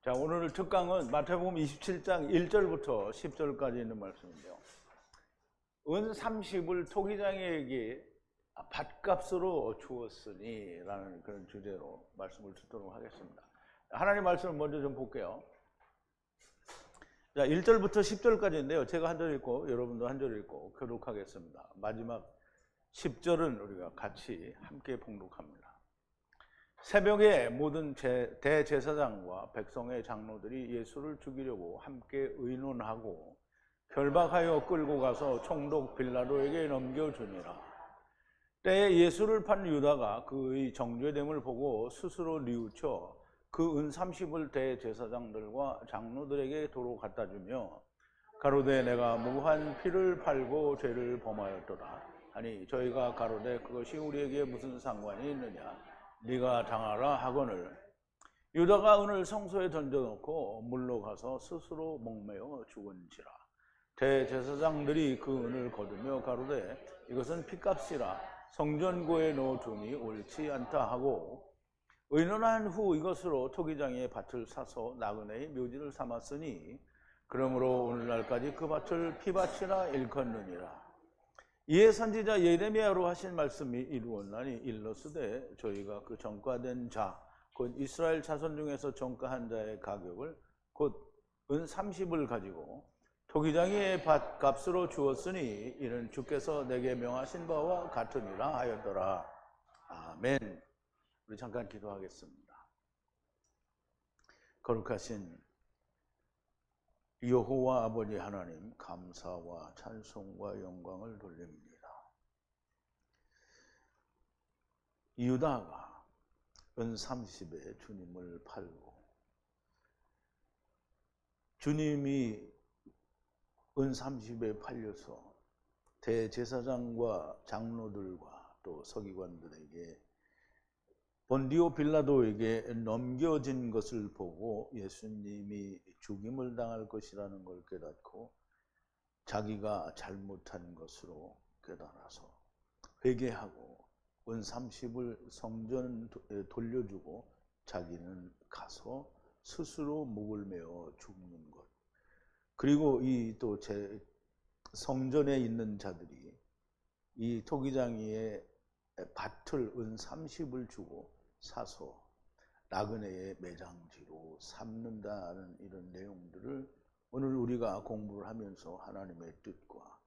자, 오늘 특강은 마태복음 27장 1절부터 10절까지 있는 말씀인데요. 은 30을 토기장에게 밭값으로 주었으니 라는 그런 주제로 말씀을 듣도록 하겠습니다. 하나님 말씀을 먼저 좀 볼게요. 자, 1절부터 10절까지인데요. 제가 한 절 읽고 여러분도 한 절 읽고 교독하겠습니다. 마지막 10절은 우리가 같이 함께 봉독합니다. 새벽에 모든 대제사장과 백성의 장로들이 예수를 죽이려고 함께 의논하고 결박하여 끌고 가서 총독 빌라도에게 넘겨주니라. 때에 예수를 판 유다가 그의 정죄됨을 보고 스스로 뉘우쳐 그 은 30을 대제사장들과 장로들에게 도로 갖다 주며 가로되 내가 무한 피를 팔고 죄를 범하였도다 하니 저희가 가로되 그것이 우리에게 무슨 상관이 있느냐 네가 당하라 하거늘 유다가 은을 성소에 던져놓고 물로 가서 스스로 목매어 죽은지라. 대제사장들이 그 은을 거두며 가로되 이것은 핏값이라 성전고에 넣어두니 옳지 않다 하고 의논한 후 이것으로 토기장의 밭을 사서 나그네의 묘지를 삼았으니 그러므로 오늘날까지 그 밭을 피밭이라 일컫느니라. 이에 선지자 예레미야로 하신 말씀이 이루었나니 일러스되 저희가 그 정가된 자 곧 이스라엘 자손 중에서 정가한 자의 가격을 곧 은 30을 가지고 토기장의 밭값으로 주었으니 이는 주께서 내게 명하신 바와 같으니라 하였더라. 아멘. 우리 잠깐 기도하겠습니다. 거룩하신 여호와 아버지 하나님, 감사와 찬송과 영광을 돌립니다. 유다가 은 30에 주님을 팔고 주님이 은 30에 팔려서 대제사장과 장로들과 또 서기관들에게 본디오 빌라도에게 넘겨진 것을 보고 예수님이 죽임을 당할 것이라는 걸 깨닫고 자기가 잘못한 것으로 깨달아서 회개하고 은 30을 성전에 돌려주고 자기는 가서 스스로 목을 메어 죽는 것. 그리고 이 또 성전에 있는 자들이 이 토기장이의 밭을 은 30을 주고 사서 나그네의 매장지로 삼는다는 이런 내용들을 오늘 우리가 공부를 하면서 하나님의 뜻과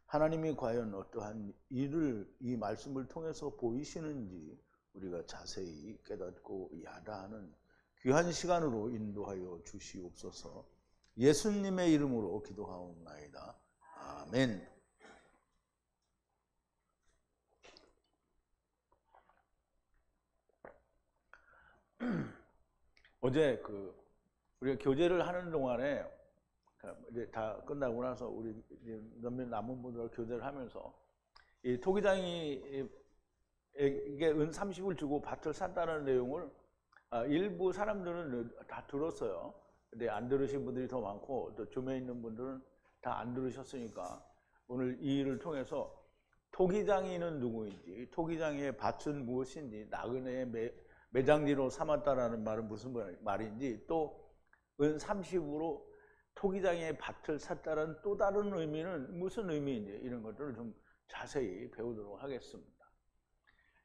하나님이 과연 어떠한 일을 이 말씀을 통해서 보이시는지 우리가 자세히 깨닫고 야다하는 귀한 시간으로 인도하여 주시옵소서. 예수님의 이름으로 기도하옵나이다. 아멘. 어제 우리가 교제를 하는 동안에 이제 다 끝나고 나서 우리 몇몇 남은 분들과 교제를 하면서 이 토기장이 이게 은 30을 주고 밭을 샀다는 내용을 일부 사람들은 다 들었어요. 근데 안 들으신 분들이 더 많고 또 주변에 있는 분들은 다 안 들으셨으니까 오늘 이 일을 통해서 토기장이는 누구인지, 토기장의 밭은 무엇인지, 나그네의 매장지로 삼았다라는 말은 무슨 말인지, 또 은 30으로 토기장의 밭을 샀다는 또 다른 의미는 무슨 의미인지 이런 것들을 좀 자세히 배우도록 하겠습니다.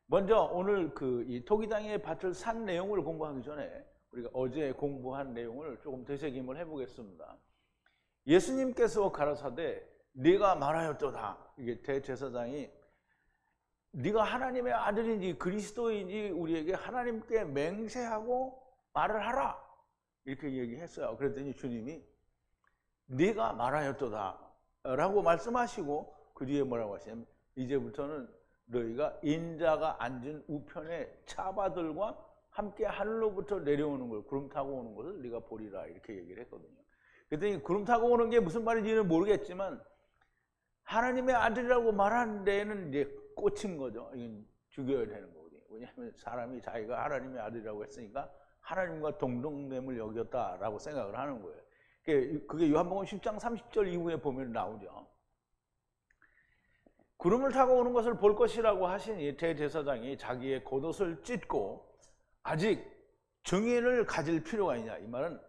먼저 오늘 이 토기장의 밭을 산 내용을 공부하기 전에 우리가 어제 공부한 내용을 조금 되새김을 해보겠습니다. 예수님께서 가라사대 네가 말하였도다. 이게 대제사장이 네가 하나님의 아들인지 그리스도인지 우리에게 하나님께 맹세하고 말을 하라. 이렇게 얘기했어요. 그랬더니 주님이 네가 말하였도다 라고 말씀하시고 그 뒤에 뭐라고 하시냐면 이제부터는 너희가 인자가 앉은 우편의 차바들과 함께 하늘로부터 내려오는 걸, 구름 타고 오는 것을 네가 보리라 이렇게 얘기를 했거든요. 그랬더니 구름 타고 오는 게 무슨 말인지는 모르겠지만 하나님의 아들이라고 말하는 데에는 이제 꽂힌 거죠. 이건 죽여야 되는 거거든요. 왜냐하면 사람이 자기가 하나님의 아들이라고 했으니까 하나님과 동등됨을 여겼다라고 생각을 하는 거예요. 그게 요한복음 10장 30절 이후에 보면 나오죠. 구름을 타고 오는 것을 볼 것이라고 하시니 대제사장이 자기의 겉옷을 찢고 아직 증인을 가질 필요가 있냐. 이 말은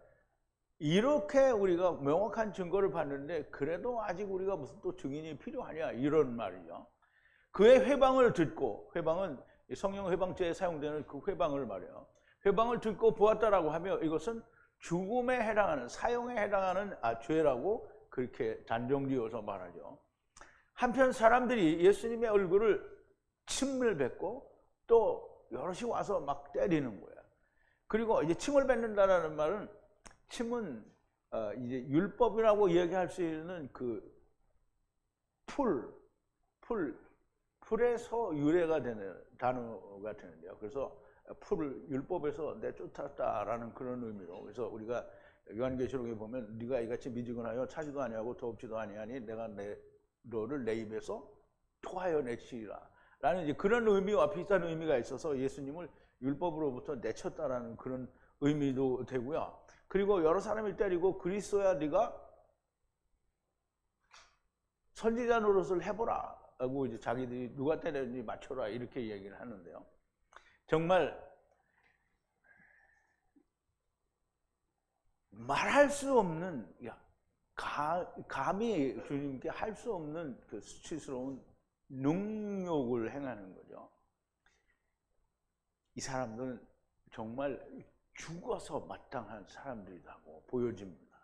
이렇게 우리가 명확한 증거를 봤는데 그래도 아직 우리가 무슨 또 증인이 필요하냐 이런 말이죠. 그의 회방을 듣고, 회방은 성령 회방죄에 사용되는 그 회방을 말해요. 회방을 듣고 보았다라고 하며 이것은 죽음에 해당하는, 사형에 해당하는 죄라고 그렇게 단정지어서 말하죠. 한편 사람들이 예수님의 얼굴을 침을 뱉고 또 여럿이 와서 막 때리는 거야. 그리고 이제 침을 뱉는다라는 말은, 침은 이제 율법이라고 얘기할 수 있는 그 풀에서 유래가 되는 단어가 되는데요. 그래서 풀을 율법에서 내쫓았다라는 그런 의미로, 그래서 우리가 요한계시록에 보면 네가 이같이 미지근하여 차지도 아니하고 더럽지도 아니하니 내가 너를 내 입에서 토하여 내치리라 라는 이제 그런 의미와 비슷한 의미가 있어서 예수님을 율법으로부터 내쳤다라는 그런 의미도 되고요. 그리고 여러 사람이 때리고 그리스도야 네가 선지자 노릇을 해보라 하고 이제 자기들이 누가 때렸는지 맞춰라 이렇게 얘기를 하는데요. 정말 말할 수 없는, 감히 주님께 할 수 없는 그 수치스러운 능욕을 행하는 거죠. 이 사람들은 정말 죽어서 마땅한 사람들이라고 보여집니다.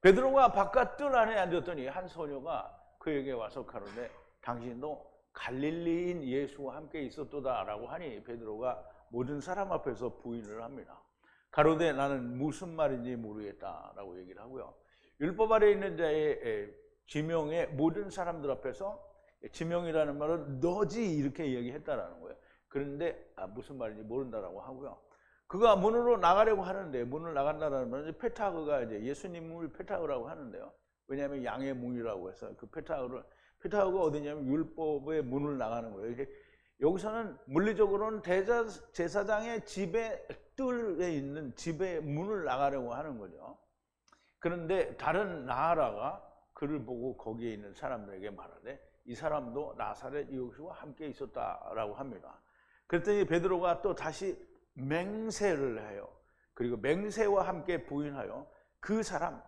베드로가 바깥 뜰 안에 앉았더니 한 소녀가 그에게 와서 가로되 당신도 갈릴리인 예수와 함께 있었도다라고 하니 베드로가 모든 사람 앞에서 부인을 합니다. 가로되 나는 무슨 말인지 모르겠다라고 얘기를 하고요. 율법 아래 있는 자의 지명에 모든 사람들 앞에서, 지명이라는 말은 너지 이렇게 얘기했다라는 거예요. 그런데 무슨 말인지 모른다라고 하고요. 그가 문으로 나가려고 하는데, 문을 나간다는 말은 페타그가 이제 예수님을 페타그라고 하는데요. 왜냐하면 양의 문이라고 해서 그 페타그가 어디냐면 율법의 문을 나가는 거예요. 여기서는 물리적으로는 제사장의 집에 뜰에 있는 집의 문을 나가려고 하는 거죠. 그런데 다른 나라가 그를 보고 거기에 있는 사람들에게 말하되 이 사람도 나사렛 예수와 함께 있었다라고 합니다. 그랬더니 베드로가 또 다시 맹세를 해요. 그리고 맹세와 함께 부인하여 그 사람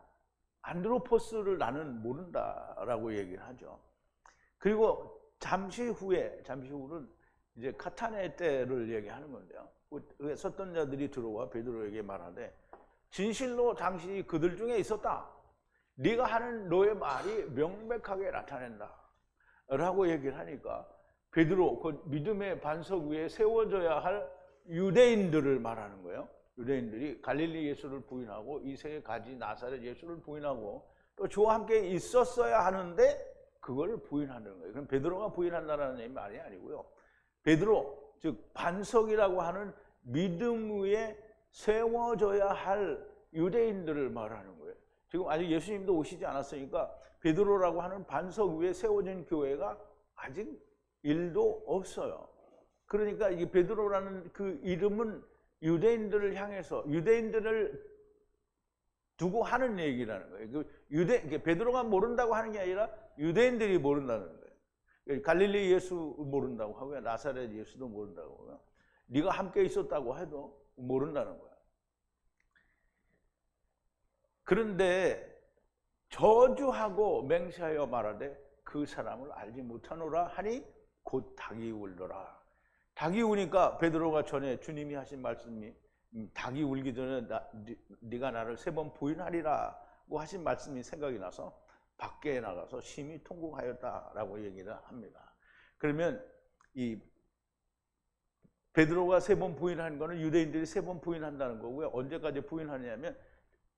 안드로포스를 나는 모른다라고 얘기를 하죠. 그리고 잠시 후는 이제 카타네 때를 얘기하는 건데요. 섰던 자들이 들어와 베드로에게 말하되 진실로 당신이 그들 중에 있었다. 네가 하는 너의 말이 명백하게 나타낸다. 라고 얘기를 하니까 베드로, 그 믿음의 반석 위에 세워져야 할 유대인들을 말하는 거예요. 유대인들이 갈릴리 예수를 부인하고 이 세계 가지 나사렛 예수를 부인하고 또 주와 함께 있었어야 하는데 그걸 부인하는 거예요. 그럼 베드로가 부인한다는 말이 아니고요. 베드로, 즉 반석이라고 하는 믿음 위에 세워져야 할 유대인들을 말하는 거예요. 지금 아직 예수님도 오시지 않았으니까 베드로라고 하는 반석 위에 세워진 교회가 아직 일도 없어요. 그러니까 이 베드로라는 그 이름은 유대인들을 향해서, 유대인들을 두고 하는 얘기라는 거예요. 베드로가 모른다고 하는 게 아니라 유대인들이 모른다는 거예요. 갈릴리 예수 모른다고 하고요. 나사렛 예수도 모른다고 하고요. 네가 함께 있었다고 해도 모른다는 거야. 그런데 저주하고 맹세하여 말하되 그 사람을 알지 못하노라 하니 곧 닭이 울더라. 닭이 우니까 베드로가 전에 주님이 하신 말씀이 닭이 울기 전에 네가 나를 3번 부인하리라고 하신 말씀이 생각이 나서 밖에 나가서 심히 통곡하였다라고 얘기를 합니다. 그러면 이 베드로가 3번 부인하는 거는 유대인들이 3번 부인한다는 거고요. 언제까지 부인하냐면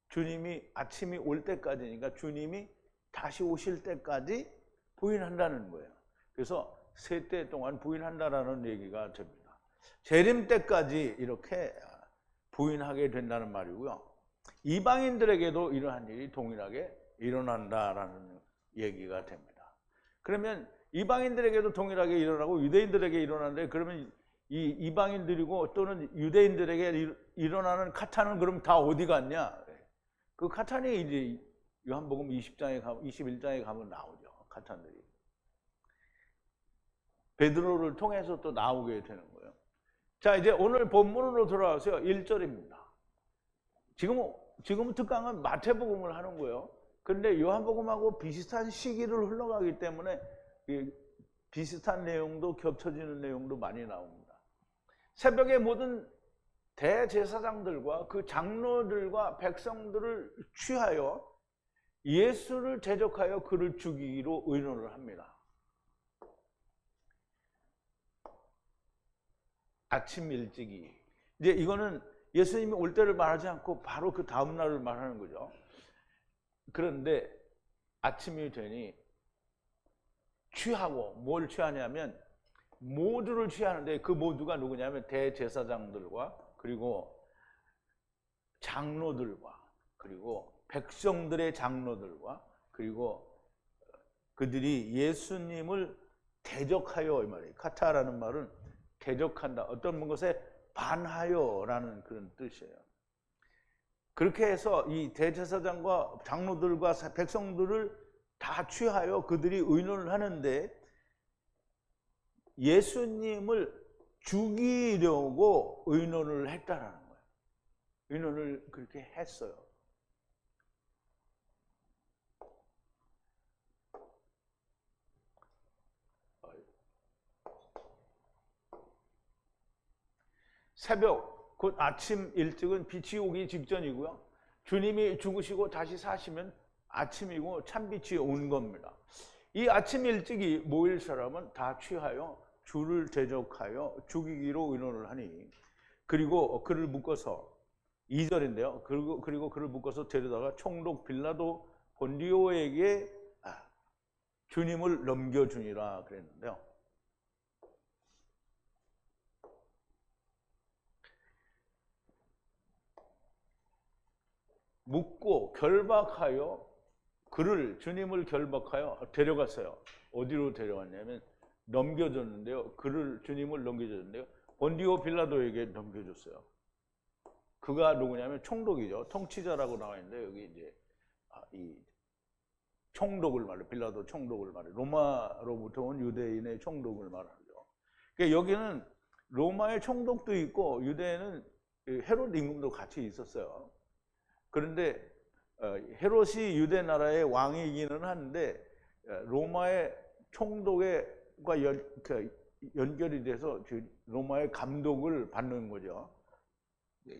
주님이 아침이 올 때까지니까 주님이 다시 오실 때까지 부인한다는 거예요. 그래서 3때 동안 부인한다라는 얘기가 됩니다. 재림 때까지 이렇게 부인하게 된다는 말이고요. 이방인들에게도 이러한 일이 동일하게 일어난다라는 얘기가 됩니다. 그러면 이방인들에게도 동일하게 일어나고 유대인들에게 일어나는데, 그러면 이 이방인들이고 또는 유대인들에게 일어나는 카타는 그럼 다 어디 갔냐? 그 카탄이 이제 요한복음 21장에 가면 나오죠. 카탄들이. 베드로를 통해서 또 나오게 되는 거예요. 자, 이제 오늘 본문으로 돌아와서요. 1절입니다. 지금 지금 특강은 마태복음을 하는 거예요. 그런데 요한복음하고 비슷한 시기를 흘러가기 때문에 비슷한 내용도 겹쳐지는 내용도 많이 나옵니다. 새벽에 모든 대제사장들과 그 장로들과 백성들을 취하여 예수를 대적하여 그를 죽이기로 의논을 합니다. 아침 일찍이. 이제 이거는 예수님이 올 때를 말하지 않고 바로 그 다음 날을 말하는 거죠. 그런데 아침이 되니 취하고, 뭘 취하냐면 모두를 취하는데, 그 모두가 누구냐면 대제사장들과 그리고 장로들과 그리고 백성들의 장로들과 그리고 그들이 예수님을 대적하여, 이 말이에요. 카타라는 말은 대적한다, 어떤 것에 반하여라는 그런 뜻이에요. 그렇게 해서 이 대제사장과 장로들과 백성들을 다 취하여 그들이 의논을 하는데, 예수님을 죽이려고 의논을 했다라는 거예요. 의논을 그렇게 했어요. 새벽, 곧 아침 일찍은 빛이 오기 직전이고요. 주님이 죽으시고 다시 사시면 아침이고 참빛이 온 겁니다. 이 아침 일찍이 모일 사람은 다 취하여 주를 대적하여 죽이기로 의논을 하니, 그리고 그를 묶어서, 2절인데요. 그리고 그를 묶어서 데려다가 총독 빌라도 본디오에게 주님을 넘겨주니라 그랬는데요. 묶고 결박하여 주님을 결박하여 데려갔어요. 어디로 데려갔냐면 넘겨줬는데요. 주님을 넘겨줬는데요. 본디오 빌라도에게 넘겨줬어요. 그가 누구냐면 총독이죠. 통치자라고 나와 있는데, 여기 이제 이 총독을 말해요. 빌라도 총독을 말해요. 로마로부터 온 유대인의 총독을 말하죠. 그러니까 여기는 로마의 총독도 있고 유대에는 헤롯 임금도 같이 있었어요. 그런데 헤롯이 유대 나라의 왕이기는 한데 로마의 총독과 연결이 돼서 로마의 감독을 받는 거죠.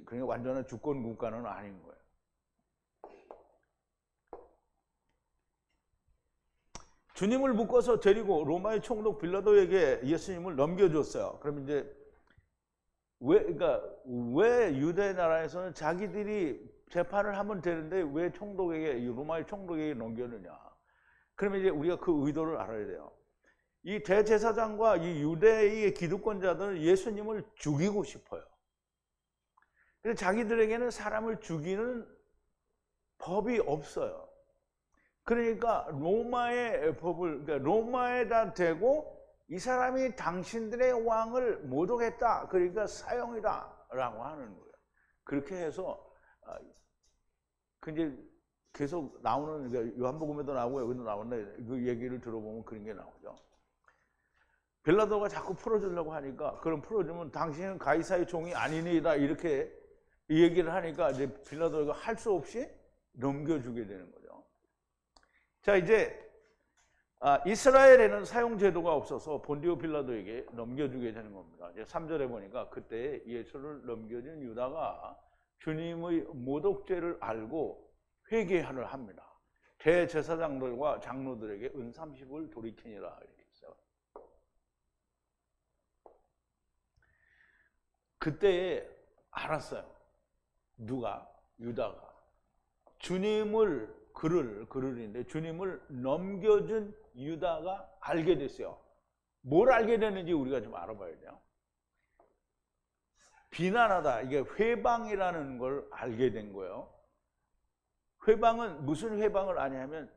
그러니까 완전한 주권 국가는 아닌 거예요. 주님을 묶어서 데리고 로마의 총독 빌라도에게 예수님을 넘겨줬어요. 그럼 이제 왜 유대 나라에서는 자기들이 재판을 하면 되는데 왜 로마의 총독에게 넘겼느냐? 그러면 이제 우리가 그 의도를 알아야 돼요. 이 대제사장과 이 유대의 기득권자들은 예수님을 죽이고 싶어요. 그래서 자기들에게는 사람을 죽이는 법이 없어요. 그러니까 로마의 법을, 그러니까 로마에다 대고 이 사람이 당신들의 왕을 모독했다, 그러니까 사형이다 라고 하는 거예요. 그렇게 해서 이제 계속 나오는, 그러니까 요한복음에도 나오고 여기도 나오는데 그 얘기를 들어보면 그런 게 나오죠. 빌라도가 자꾸 풀어주려고 하니까, 그럼 풀어주면 당신은 가이사의 종이 아니니이다, 이렇게 이 얘기를 하니까 이제 빌라도가 할 수 없이 넘겨주게 되는 거죠. 자, 이제 이스라엘에는 사형 제도가 없어서 본디오 빌라도에게 넘겨주게 되는 겁니다. 이제 3절에 보니까 그때 예수를 넘겨준 유다가 주님의 모독죄를 알고 회개하려 합니다. 대제사장들과 장로들에게 은 30을 돌이키니라 이렇게 했어요. 그때 알았어요. 누가? 유다가 그를인데 주님을 넘겨준 유다가 알게 됐어요. 뭘 알게 됐는지 우리가 좀 알아봐야 돼요. 비난하다, 이게 회방이라는 걸 알게 된 거예요. 회방은 무슨 회방을 아냐면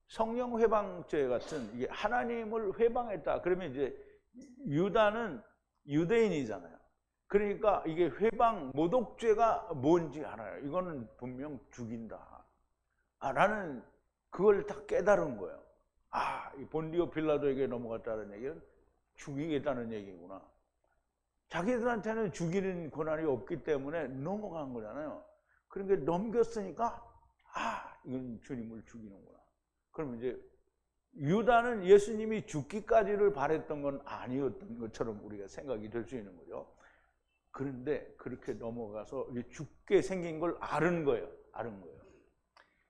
성령 회방죄 같은, 이게 하나님을 회방했다. 그러면 이제 유다는 유대인이잖아요. 그러니까 이게 회방, 모독죄가 뭔지 알아요. 이거는 분명 죽인다 라는, 그걸 다 깨달은 거예요. 이 본디오 빌라도에게 넘어갔다는 얘기는 죽이겠다는 얘기구나. 자기들한테는 죽이는 권한이 없기 때문에 넘어간 거잖아요. 그런 게 넘겼으니까 이건 주님을 죽이는구나. 그럼 이제 유다는 예수님이 죽기까지를 바랬던 건 아니었던 것처럼 우리가 생각이 될 수 있는 거죠. 그런데 그렇게 넘어가서 죽게 생긴 걸 아는 거예요.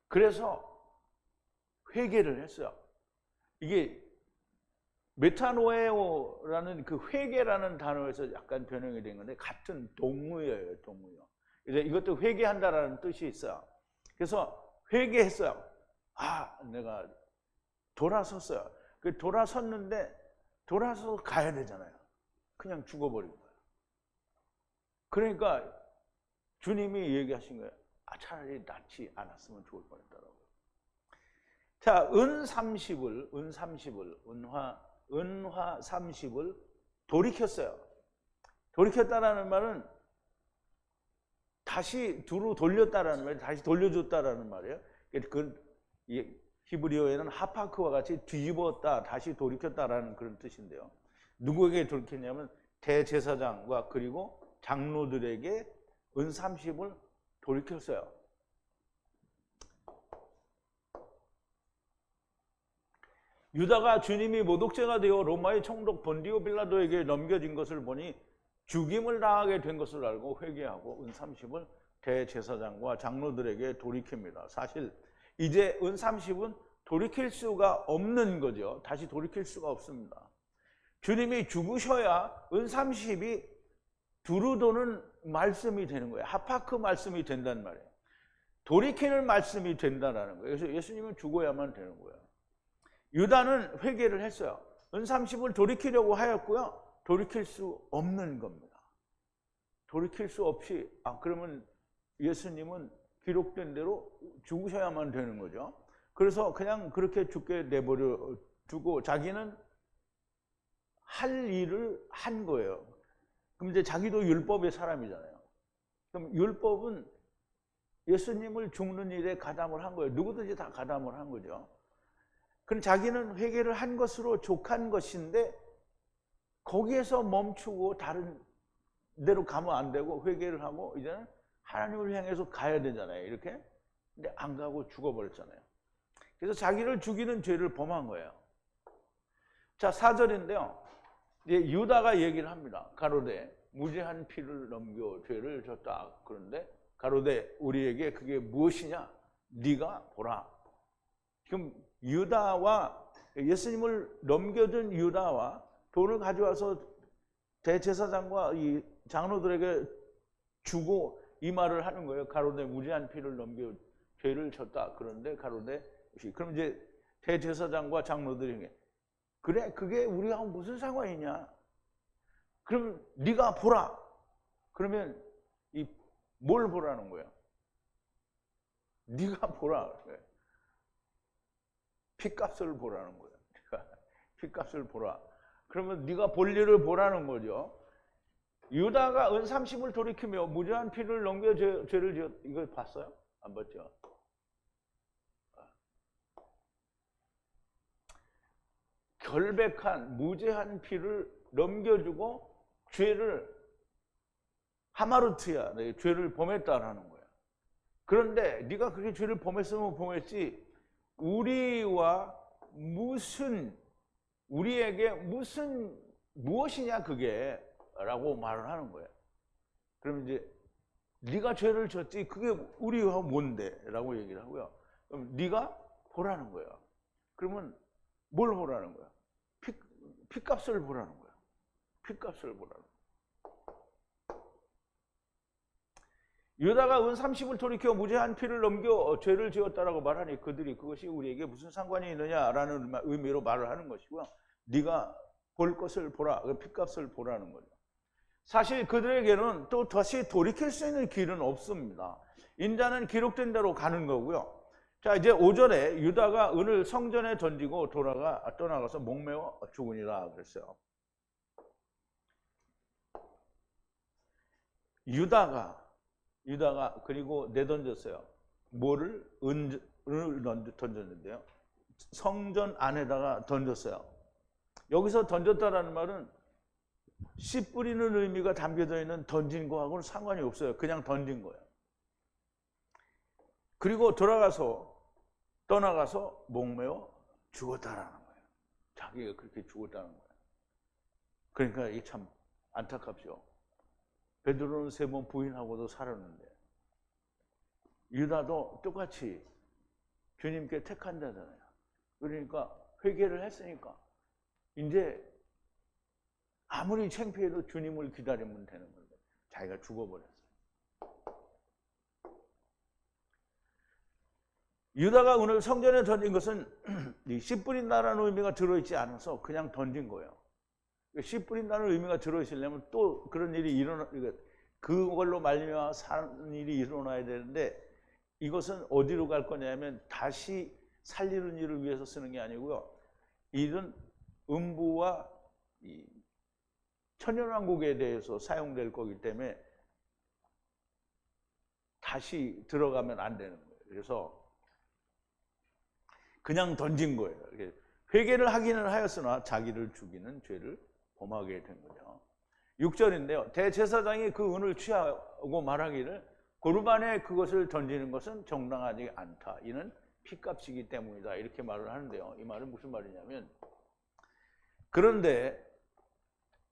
그래서 회개를 했어요. 이게 메타노에오라는 그 회개라는 단어에서 약간 변형이 된 건데 같은 동의어예요, 동의어. 이제 이것도 회개한다라는 뜻이 있어요. 그래서 회개했어요. 내가 돌아섰어요. 돌아섰는데 돌아서 가야 되잖아요. 그냥 죽어버린 거예요. 그러니까 주님이 얘기하신 거예요. 차라리 낫지 않았으면 좋을 뻔했다라고. 자, 은 30을 은화 30을 돌이켰어요. 돌이켰다라는 말은 다시 두루 돌렸다라는 말이에요. 다시 돌려줬다라는 말이에요. 히브리어에는 하파크와 같이 뒤집었다, 다시 돌이켰다라는 그런 뜻인데요. 누구에게 돌이켰냐면 대제사장과 그리고 장로들에게 은 30을 돌이켰어요. 유다가 주님이 모독죄가 되어 로마의 총독 본디오 빌라도에게 넘겨진 것을 보니 죽임을 당하게 된 것을 알고 회개하고 은 30을 대제사장과 장로들에게 돌이킵니다. 사실 이제 은 30은 돌이킬 수가 없는 거죠. 다시 돌이킬 수가 없습니다. 주님이 죽으셔야 은 30이 두루 도는 말씀이 되는 거예요. 하파크 말씀이 된단 말이에요. 돌이키는 말씀이 된다는 거예요. 그래서 예수님은 죽어야만 되는 거예요. 유다는 회개를 했어요. 은 30을 돌이키려고 하였고요. 돌이킬 수 없는 겁니다. 돌이킬 수 없이 그러면 예수님은 기록된 대로 죽으셔야만 되는 거죠. 그래서 그냥 그렇게 죽게 내버려 두고 자기는 할 일을 한 거예요. 그럼 이제 자기도 율법의 사람이잖아요. 그럼 율법은 예수님을 죽는 일에 가담을 한 거예요. 누구든지 다 가담을 한 거죠. 그럼 자기는 회개를 한 것으로 족한 것인데 거기에서 멈추고 다른 데로 가면 안 되고 회개를 하고 이제는 하나님을 향해서 가야 되잖아요. 이렇게. 근데 안 가고 죽어버렸잖아요. 그래서 자기를 죽이는 죄를 범한 거예요. 자, 4절인데요. 이제 유다가 얘기를 합니다. 가로되 무죄한 피를 넘겨 죄를 졌다. 그런데 가로되 우리에게 그게 무엇이냐? 네가 보라. 지금 유다와 예수님을 넘겨준 유다와 돈을 가져와서 대제사장과 이 장로들에게 주고 이 말을 하는 거예요. 가로되 무죄한 피를 넘겨 죄를 졌다. 그런데 가로되 그럼 이제 대제사장과 장로들에게 그래 그게 우리하고 무슨 상관이냐? 그럼 네가 보라. 그러면 뭘 보라는 거예요? 네가 보라. 피값을 보라는 거예요. 피값을 보라. 그러면 네가 볼 일을 보라는 거죠. 유다가 은 30을 돌이키며 무죄한 피를 넘겨 죄를 지었. 이거 봤어요? 안 봤죠? 결백한 무죄한 피를 넘겨주고 죄를 하마루트야, 죄를 범했다라는 거야. 그런데 네가 그렇게 죄를 범했으면 범했지 우리에게 무엇이냐 그게 라고 말을 하는 거예요. 그럼 이제 네가 죄를 졌지 그게 우리와 뭔데 라고 얘기를 하고요. 그럼 네가 보라는 거예요. 그러면 뭘 보라는 거야? 피값을 보라는 거야. 피값을 보라는 거야. 유다가 은 30을 돌이켜 무죄한 피를 넘겨 죄를 지었다라고 말하니 그들이 그것이 우리에게 무슨 상관이 있느냐라는 의미로 말을 하는 것이고요. 네가 볼 것을 보라. 피값을 보라는 거죠. 사실 그들에게는 또 다시 돌이킬 수 있는 길은 없습니다. 인자는 기록된 대로 가는 거고요. 자, 이제 5절에 유다가 은을 성전에 던지고 떠나가서 목매어 죽으니라 그랬어요. 유다가 그리고 내던졌어요. 뭐를? 은을 던졌는데요. 성전 안에다가 던졌어요. 여기서 던졌다라는 말은 씨 뿌리는 의미가 담겨져 있는 던진 거하고는 상관이 없어요. 그냥 던진 거예요. 그리고 떠나가서 목매어 죽었다라는 거예요. 자기가 그렇게 죽었다는 거예요. 그러니까 이게 참 안타깝죠. 베드로는 3번 부인하고도 살았는데, 유다도 똑같이 주님께 택한 자잖아요. 그러니까 회개를 했으니까 이제 아무리 창피해도 주님을 기다리면 되는 건데 자기가 죽어버렸어요. 유다가 은을 성전에 던진 것은 씨 뿌린다는 의미가 들어있지 않아서 그냥 던진 거예요. 씨 뿌린다는 의미가 들어있으려면 또 그런 일이 그걸로 말미암아 사는 일이 일어나야 되는데, 이것은 어디로 갈 거냐면 다시 살리는 일을 위해서 쓰는 게 아니고요, 이런 음부와 이 천연왕국에 대해서 사용될 거기 때문에 다시 들어가면 안 되는 거예요. 그래서 그냥 던진 거예요. 회개를 하기는 하였으나 자기를 죽이는 죄를 범하게 된 거죠. 6절인데요. 대제사장이 그 은을 취하고 말하기를 고르반에 그것을 던지는 것은 정당하지 않다. 이는 피값이기 때문이다. 이렇게 말을 하는데요. 이 말은 무슨 말이냐면, 그런데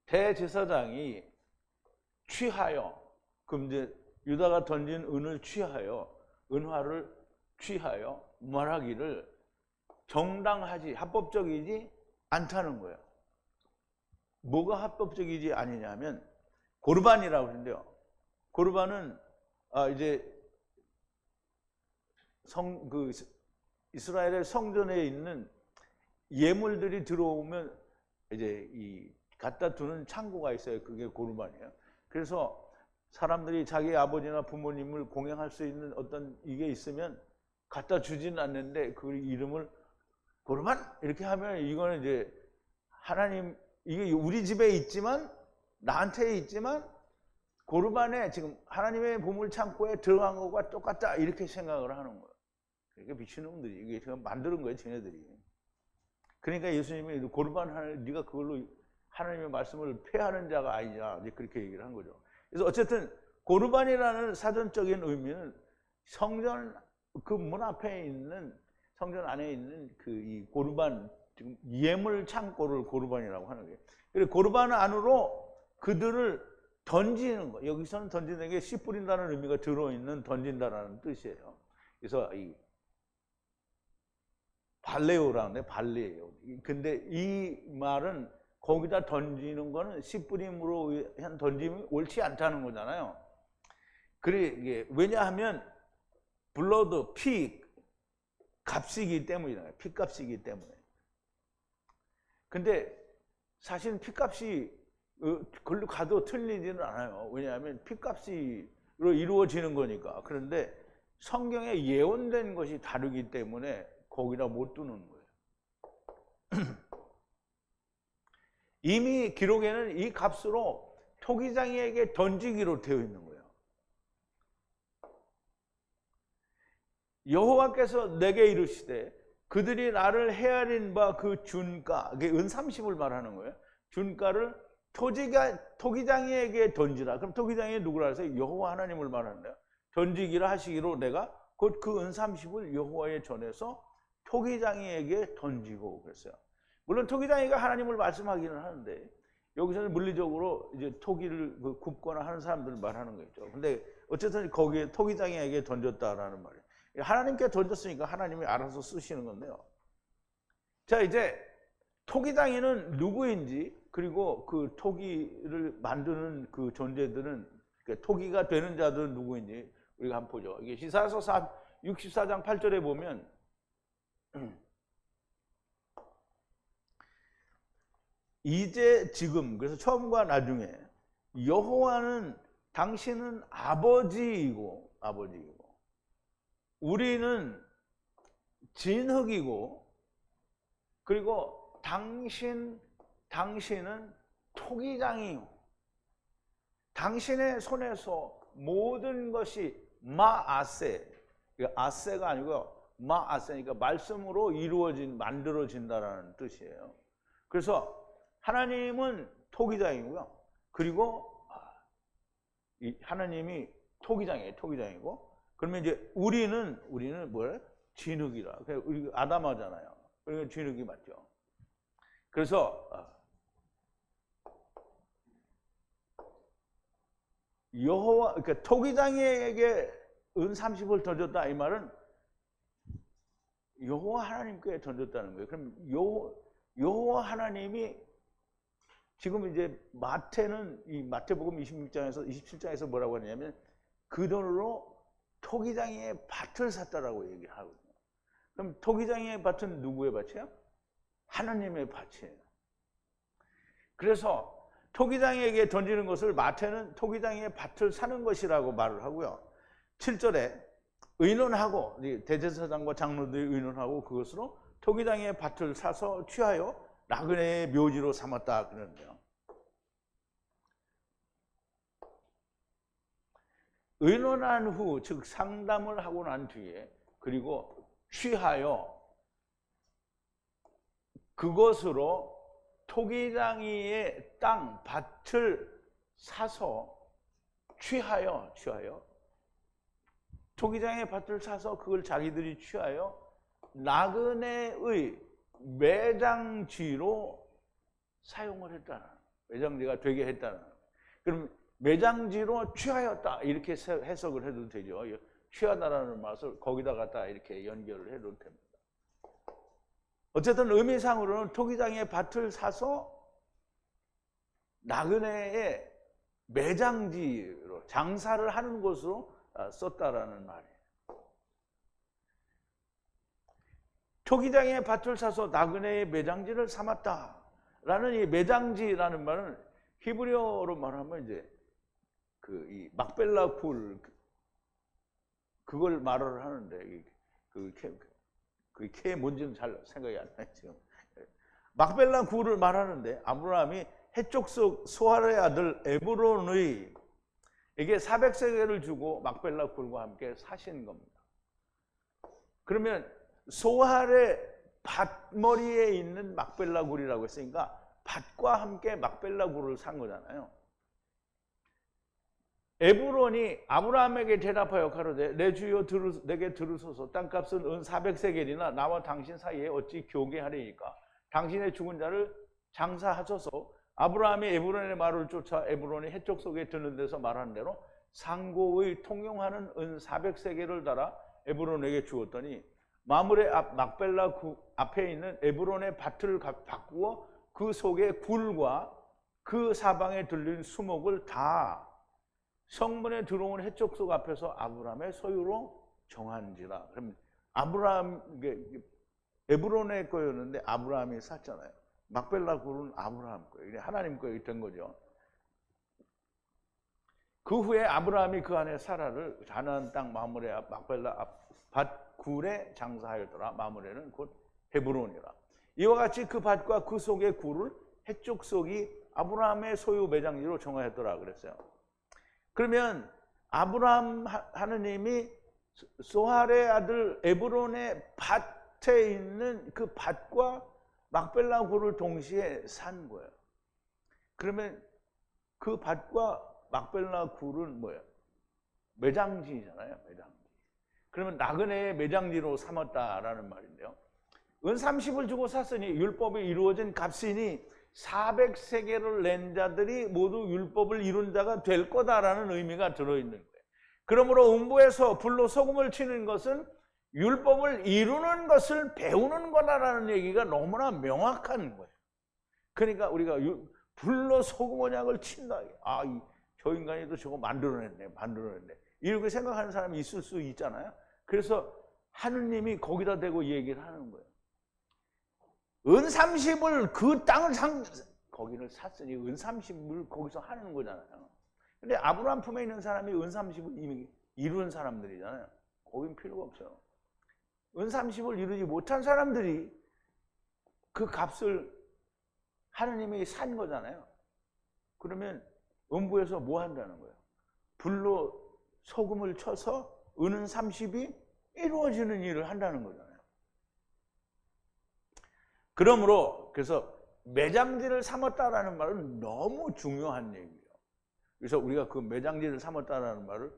대제사장이 취하여, 그럼 이제 유다가 던진 은을 취하여, 은화를 취하여 말하기를 정당하지, 합법적이지 않다는 거예요. 뭐가 합법적이지 아니냐면 고르반이라고 하는데요. 고르반은 이제 이스라엘의 성전에 있는 예물들이 들어오면 이제 이 갖다 두는 창고가 있어요. 그게 고르반이에요. 그래서 사람들이 자기 아버지나 부모님을 공양할 수 있는 어떤 이게 있으면 갖다 주지는 않는데 그 이름을 고르반 이렇게 하면, 이거는 이제 하나님, 이게 우리 집에 있지만, 나한테 있지만 고르반에 지금 하나님의 보물 창고에 들어간 것과 똑같다, 이렇게 생각을 하는 거예요. 그러니까 미친놈들이 이게 지금 만드는 거예요, 쟤네들이. 그러니까 예수님이 고르반 하는, 네가 그걸로 하나님의 말씀을 폐하는 자가 아니냐, 이제 그렇게 얘기를 한 거죠. 그래서 어쨌든 고르반이라는 사전적인 의미는 성전 그 문 앞에 있는, 성전 안에 있는 그 이 고르반, 지금 예물 창고를 고르반이라고 하는 거예요. 그리고 고르반 안으로 그들을 던지는 거. 여기서는 던지는 게 씨 뿌린다는 의미가 들어있는 던진다라는 뜻이에요. 그래서 이 발레오라는데 발레예요. 근데 이 말은 거기다 던지는 거는 씨 뿌림으로 한 던짐이 옳지 않다는 거잖아요. 그래, 이게 왜냐하면 블러드, 피 값이기 때문이잖아요. 피값이기 때문에. 근데 사실 피값이 글로 가도 틀리지는 않아요. 왜냐하면 피값으로 이루어지는 거니까. 그런데 성경에 예언된 것이 다르기 때문에 거기다 못 두는 거예요. 이미 기록에는 이 값으로 토기장이에게 던지기로 되어 있는 거예요. 여호와께서 내게 이르시되 그들이 나를 헤아린 바 그 준가, 그게 은 30을 말하는 거예요. 준가를 토기장이에게 던지라. 그럼 토기장이 누구라 해서 여호와 하나님을 말하는데요. 던지기를 하시기로 내가 곧 그 은 30을 여호와에 전해서 토기장이에게 던지고 그랬어요. 물론 토기장이가 하나님을 말씀하기는 하는데 여기서는 물리적으로 이제 토기를 굽거나 하는 사람들을 말하는 거겠죠. 근데 어쨌든 거기에 토기장이에게 던졌다라는 말이에요. 하나님께 던졌으니까 하나님이 알아서 쓰시는 건데요. 자, 이제 토기장이는 누구인지, 그리고 그 토기를 만드는 그 존재들은, 그러니까 토기가 되는 자들은 누구인지 우리가 한번 보죠. 이게 시사서 64장 8절에 보면 이제 지금, 그래서 처음과 나중에 여호와는 당신은 아버지이고 우리는 진흙이고, 그리고 당신은 토기장이요. 당신의 손에서 모든 것이 마아세, 아세가 아니고요, 마아세니까 말씀으로 만들어진다라는 뜻이에요. 그래서 하나님은 토기장이고요. 그리고 하나님이 토기장이고, 그러면 이제 우리는 뭐래? 진흙이라. 우리 아담하잖아요. 그러니까 진흙이 맞죠. 그래서 여호와, 그러니까 토기장이에게 은 30을 던졌다 이 말은 여호와 하나님께 던졌다는 거예요. 그럼 여호와 하나님이 지금 이제 이 마태복음 26장에서 27장에서 뭐라고 하냐면 그 돈으로 토기장이의 밭을 샀다라고 얘기를 하거든요. 그럼 토기장이의 밭은 누구의 밭이에요? 하나님의 밭이에요. 그래서 토기장이에게 던지는 것을 마태는 토기장이의 밭을 사는 것이라고 말을 하고요. 7절에 의논하고 대제사장과 장로들이 의논하고 그것으로 토기장이의 밭을 사서 취하여 나그네의 묘지로 삼았다 그러는데요. 의논한 후, 즉 상담을 하고 난 뒤에 그리고 취하여 그것으로 토기장이의 땅, 밭을 사서 취하여 토기장의 밭을 사서 그걸 자기들이 취하여 나그네의 매장지로 사용을 했다는, 매장지가 되게 했다는. 그럼 매장지로 취하였다 이렇게 해석을 해도 되죠. 취하다라는 말을 거기다 갖다 이렇게 연결을 해도 됩니다. 어쨌든 의미상으로는 토기장의 밭을 사서 나그네의 매장지로 장사를 하는 곳으로 썼다라는 말이에요. 토기장의 밭을 사서 나그네의 매장지를 삼았다라는 이 매장지라는 말은 히브리어로 말하면 이제 이 막벨라 굴 그걸 말을 하는데 그게 뭔지는 잘 생각이 안 나요 지금. 막벨라 굴을 말하는데 아브라함이 해족속 소할의 아들 에브론의 에게 400세겔을 주고 막벨라 굴과 함께 사신 겁니다. 그러면 소할의 밭머리에 있는 막벨라 굴이라고 했으니까 밭과 함께 막벨라 굴을 산 거잖아요. 에브론이 아브라함에게 대답하여 가로되 내 주여 내게 들으소서 땅값은 은 400세겔이나 나와 당신 사이에 어찌 교개하리이까 당신의 죽은 자를 장사하소서. 아브라함이 에브론의 말을 쫓아 에브론이 해쪽 속에 드는 데서 말하는 대로 상고의 통용하는 은 400세겔을 달아 에브론에게 주었더니 마므레 앞 막벨라 앞에 있는 에브론의 밭을 바꾸어 그 속에 굴과 그 사방에 들린 수목을 다 성문에 들어온 해족속 앞에서 아브라함의 소유로 정한지라. 그럼 에브론의 거였는데 아브라함이 샀잖아요. 막벨라 굴은 아브라함 거예요. 하나님 거에 된 거죠. 그 후에 아브라함이 그 안에 사라를 가나안 땅 마므레 앞 막벨라 앞 밭 굴에 장사하였더라. 마므레는 곧 헤브론이라. 이와 같이 그 밭과 그 속의 굴을 해족속이 아브라함의 소유 매장지로 정하였더라 그랬어요. 그러면 아브라함 하느님이 소할의 아들 에브론의 밭에 있는 그 밭과 막벨라 굴을 동시에 산 거예요. 그러면 그 밭과 막벨라 굴은 뭐예요? 매장지잖아요. 매장지. 그러면 나그네의 매장지로 삼았다라는 말인데요. 은 30을 주고 샀으니 율법이 이루어진 값이니 400세겔을 낸 자들이 모두 율법을 이룬 자가 될 거다라는 의미가 들어있는 거예요. 그러므로 음부에서 불로 소금을 치는 것은 율법을 이루는 것을 배우는 거다라는 얘기가 너무나 명확한 거예요. 그러니까 우리가 불로 소금 언약을 친다. 저 인간이 저거 만들어냈네. 이렇게 생각하는 사람이 있을 수 있잖아요. 그래서 하느님이 거기다 대고 얘기를 하는 거예요. 은 30을 그 땅을 거기를 샀으니 은 30을 거기서 하는 거잖아요. 근데 아브라함 품에 있는 사람이 은 30을 이미 이룬 사람들이잖아요. 거긴 필요가 없어요. 은 30을 이루지 못한 사람들이 그 값을 하느님이 산 거잖아요. 그러면 음부에서 뭐 한다는 거예요? 불로 소금을 쳐서 은은 30이 이루어지는 일을 한다는 거잖아요. 그러므로 그래서 매장지를 삼았다라는 말은 너무 중요한 얘기예요. 그래서 우리가 그 매장지를 삼았다라는 말을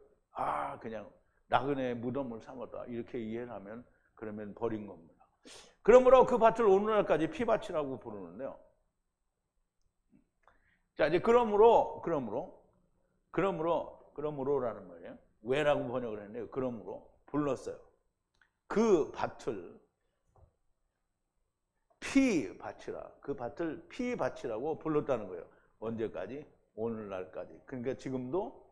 그냥 나그네의 무덤을 삼았다. 이렇게 이해를 하면 그러면 버린 겁니다. 그러므로 그 밭을 오늘날까지 피밭이라고 부르는데요. 자, 이제 그러므로라는 말이에요. 왜라고 번역을 했네요. 그러므로 불렀어요. 그 밭을 피밭이라, 그 밭을 피밭이라고 불렀다는 거예요. 언제까지? 오늘날까지. 그러니까 지금도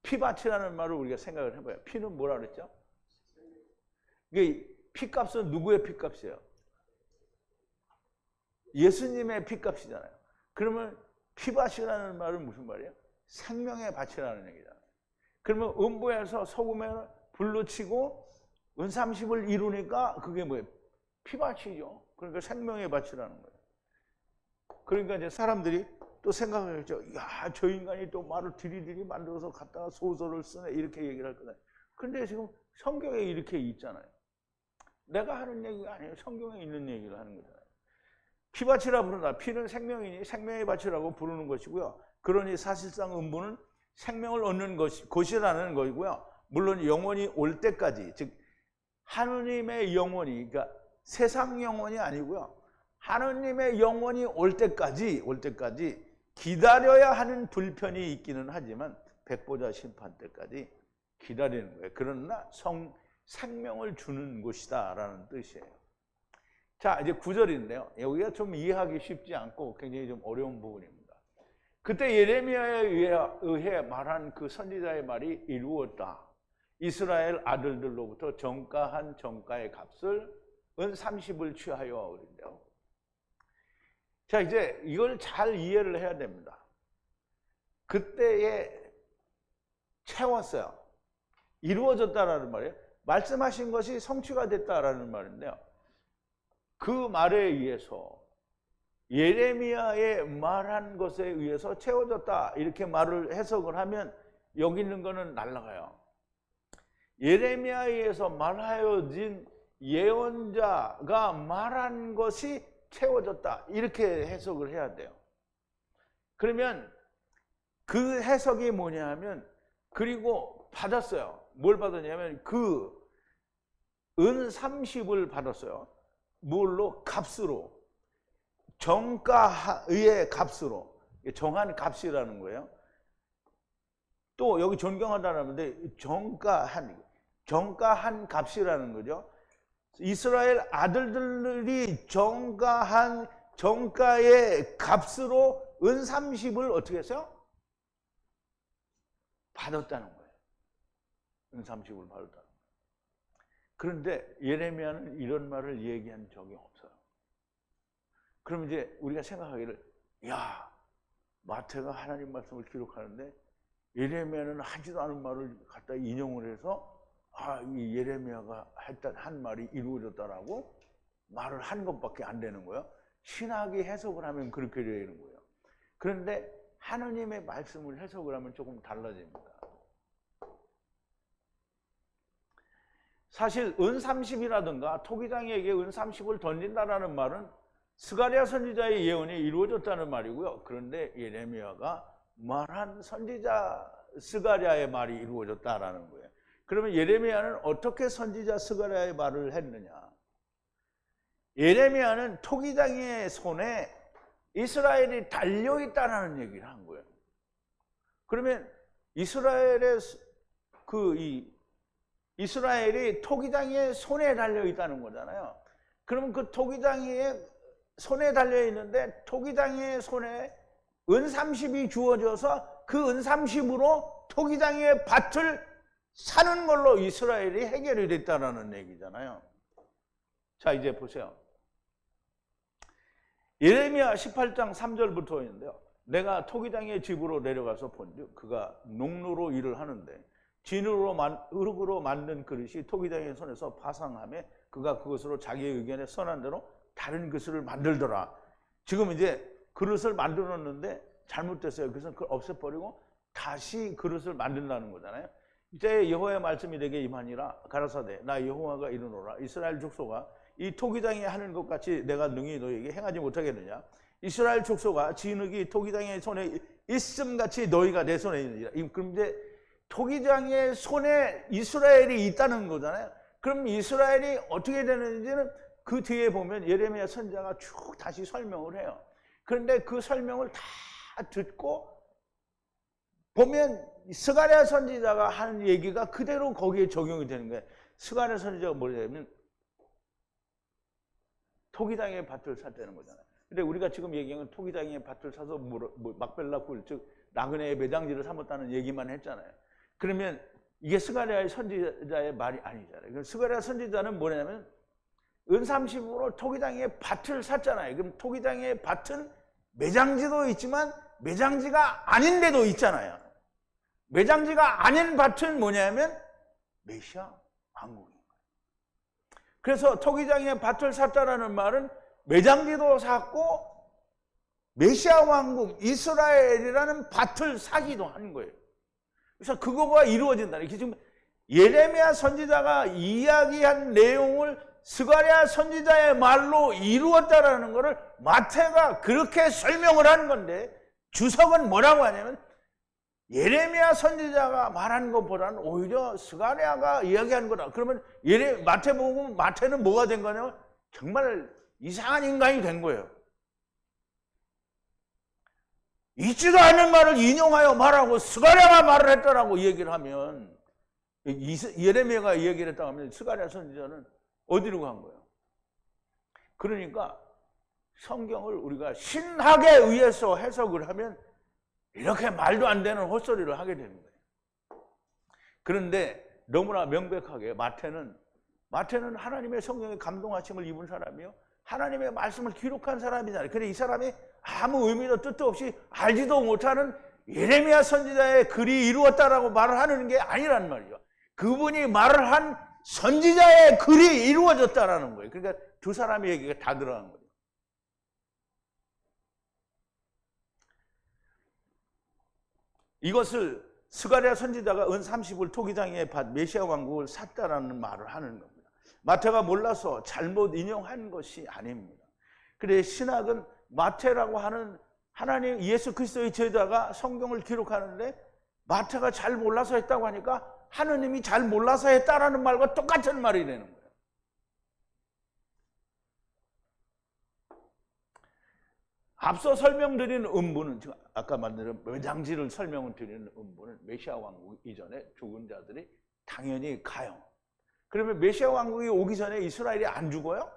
피밭이라는 말을 우리가 생각을 해봐요. 피는 뭐라 그랬죠? 이게 피값은 누구의 피값이에요? 예수님의 피값이잖아요. 그러면 피밭이라는 말은 무슨 말이에요? 생명의 밭이라는 얘기잖아요. 그러면 음부에서 소금에 불로 치고 은삼십을 이루니까 그게 뭐예요? 피밭이죠. 그러니까 생명의 밭이라는 거예요. 그러니까 이제 사람들이 또 생각을 했죠. 야, 저 인간이 또 말을 디리디리 만들어서 갖다가 소설을 쓰네 이렇게 얘기를 할 거다. 근데 지금 성경에 이렇게 있잖아요. 내가 하는 얘기가 아니에요. 성경에 있는 얘기를 하는 거잖아요. 피밭이라 부른다. 피는 생명이니 생명의 밭이라고 부르는 것이고요. 그러니 사실상 음부는 생명을 얻는 곳이라는 것이고요. 물론 영원히 올 때까지, 즉 하느님의 영원히, 그러니까 세상 영원이 아니고요. 하느님의 영원히 올 때까지 기다려야 하는 불편이 있기는 하지만 백보자 심판 때까지 기다리는 거예요. 그러나 생명을 주는 곳이다라는 뜻이에요. 자, 이제 9절인데요. 여기가 좀 이해하기 쉽지 않고 굉장히 좀 어려운 부분입니다. 그때 예레미야에 의해 말한 그 선지자의 말이 이루었다. 이스라엘 아들들로부터 정가한 정가의 값을 은 30을 취하여 그런데요. 자, 이제 이걸 잘 이해를 해야 됩니다. 그때에 채웠어요. 이루어졌다라는 말이에요. 말씀하신 것이 성취가 됐다라는 말인데요. 그 말에 의해서 예레미야의 말한 것에 의해서 채워졌다 이렇게 말을 해석을 하면 여기 있는 거는 날아가요. 예레미야에 의해서 말하여진 예언자가 말한 것이 채워졌다 이렇게 해석을 해야 돼요. 그러면 그 해석이 뭐냐 하면 그리고 받았어요. 뭘 받았냐면 그 은 30을 받았어요. 뭘로? 값으로. 정가의 값으로. 정한 값이라는 거예요. 또 여기 존경하다라는데 정가한 값이라는 거죠. 이스라엘 아들들이 정가한 정가의 값으로 은 30을 어떻게 했어요? 받았다는 거예요. 은 30을 받았다는 거예요. 그런데 예레미야는 이런 말을 얘기한 적이 없어요. 그럼 이제 우리가 생각하기를 야, 마태가 하나님 말씀을 기록하는데 예레미야는 하지도 않은 말을 갖다 인용을 해서 이 예레미야가 한 말이 이루어졌다라고 말을 한 것밖에 안 되는 거예요. 신학이 해석을 하면 그렇게 되는 거예요. 그런데 하느님의 말씀을 해석을 하면 조금 달라집니다. 사실 은 30이라든가 토기장에게 은 30을 던진다라는 말은 스가랴 선지자의 예언이 이루어졌다는 말이고요. 그런데 예레미야가 말한 선지자 스가랴의 말이 이루어졌다라는 거예요. 그러면 예레미야는 어떻게 선지자 스가랴의 말을 했느냐? 예레미야는 토기장의 손에 이스라엘이 달려있다는 얘기를 한 거예요. 그러면 이스라엘이 토기장의 손에 달려있다는 거잖아요. 그러면 그 토기장의 손에 달려있는데 토기장의 손에 은 30이 주어져서 그 은 30으로 토기장의 밭을 사는 걸로 이스라엘이 해결이 됐다는 얘기잖아요. 자, 이제 보세요. 예레미야 18장 3절부터인데요. 내가 토기장의 집으로 내려가서 본즉 그가 농로로 일을 하는데 흙으로 만든 그릇이 토기장의 손에서 파상하며 그가 그것으로 자기의 의견에 선한 대로 다른 그릇을 만들더라. 지금 이제 그릇을 만들었는데 잘못됐어요. 그래서 그걸 없애버리고 다시 그릇을 만든다는 거잖아요. 이제 여호와의 말씀이 내게 임하니라. 가라사대 나 여호와가 이르노라. 이스라엘 족속아 이 토기장이 하는 것 같이 내가 능히 너희에게 행하지 못하겠느냐. 이스라엘 족속아 진흙이 토기장의 손에 있음같이 너희가 내 손에 있느니라. 그럼 이제 토기장의 손에 이스라엘이 있다는 거잖아요. 그럼 이스라엘이 어떻게 되는지는 그 뒤에 보면 예레미야 선지자가 쭉 다시 설명을 해요. 그런데 그 설명을 다 듣고 보면 스가랴 선지자가 하는 얘기가 그대로 거기에 적용이 되는 거예요. 스가랴 선지자가 뭐냐면 토기장의 밭을 샀다는 거잖아요. 근데 우리가 지금 얘기하는 토기장의 밭을 사서 막벨라 굴, 즉 나그네의 매장지를 삼았다는 얘기만 했잖아요. 그러면 이게 스가랴의 선지자의 말이 아니잖아요. 스가랴 선지자는 뭐냐면 은30으로 토기장의 밭을 샀잖아요. 그럼 토기장의 밭은 매장지도 있지만 매장지가 아닌 데도 있잖아요. 매장지가 아닌 밭은 뭐냐면 메시아 왕국인 거예요. 그래서 토기장의 밭을 샀다라는 말은 매장지도 샀고 메시아 왕국 이스라엘이라는 밭을 사기도 하는 거예요. 그래서 그거가 이루어진다. 이렇게 지금 예레미야 선지자가 이야기한 내용을 스가랴 선지자의 말로 이루었다라는 것을 마태가 그렇게 설명을 하는 건데, 주석은 뭐라고 하냐면 예레미야 선지자가 말한 것보다는 오히려 스가랴가 이야기한 거다. 그러면 마태는 뭐가 된 거냐면 정말 이상한 인간이 된 거예요. 있지도 않은 말을 인용하여 말하고 스가랴가 말을 했다라고 얘기를 하면, 예레미야가 얘기를 했다고 하면 스가랴 선지자는 어디로 간 거예요? 그러니까 성경을 우리가 신학에 의해서 해석을 하면 이렇게 말도 안 되는 헛소리를 하게 되는 거예요. 그런데 너무나 명백하게 마태는 하나님의 성령의 감동하심을 입은 사람이요, 하나님의 말씀을 기록한 사람이잖아요. 근데 이 사람이 아무 의미도 뜻도 없이 알지도 못하는 예레미야 선지자의 글이 이루었다라고 말을 하는 게 아니란 말이죠. 그분이 말을 한 선지자의 글이 이루어졌다라는 거예요. 그러니까 두 사람의 얘기가 다 들어간 거예요. 이것을 스가랴 선지자가 은30을 토기장의 밭 메시아 왕국을 샀다라는 말을 하는 겁니다. 마태가 몰라서 잘못 인용한 것이 아닙니다. 그래, 신학은 마태라고 하는 하나님 예수 그리스도의 제자가 성경을 기록하는데 마태가 잘 몰라서 했다고 하니까 하느님이 잘 몰라서 했다라는 말과 똑같은 말이 되는 거예요. 앞서 설명드린 음부는, 아까 말한 매장지를 설명을 드리는 음부는 메시아 왕국 이전에 죽은 자들이 당연히 가요. 그러면 메시아 왕국이 오기 전에 이스라엘이 안 죽어요?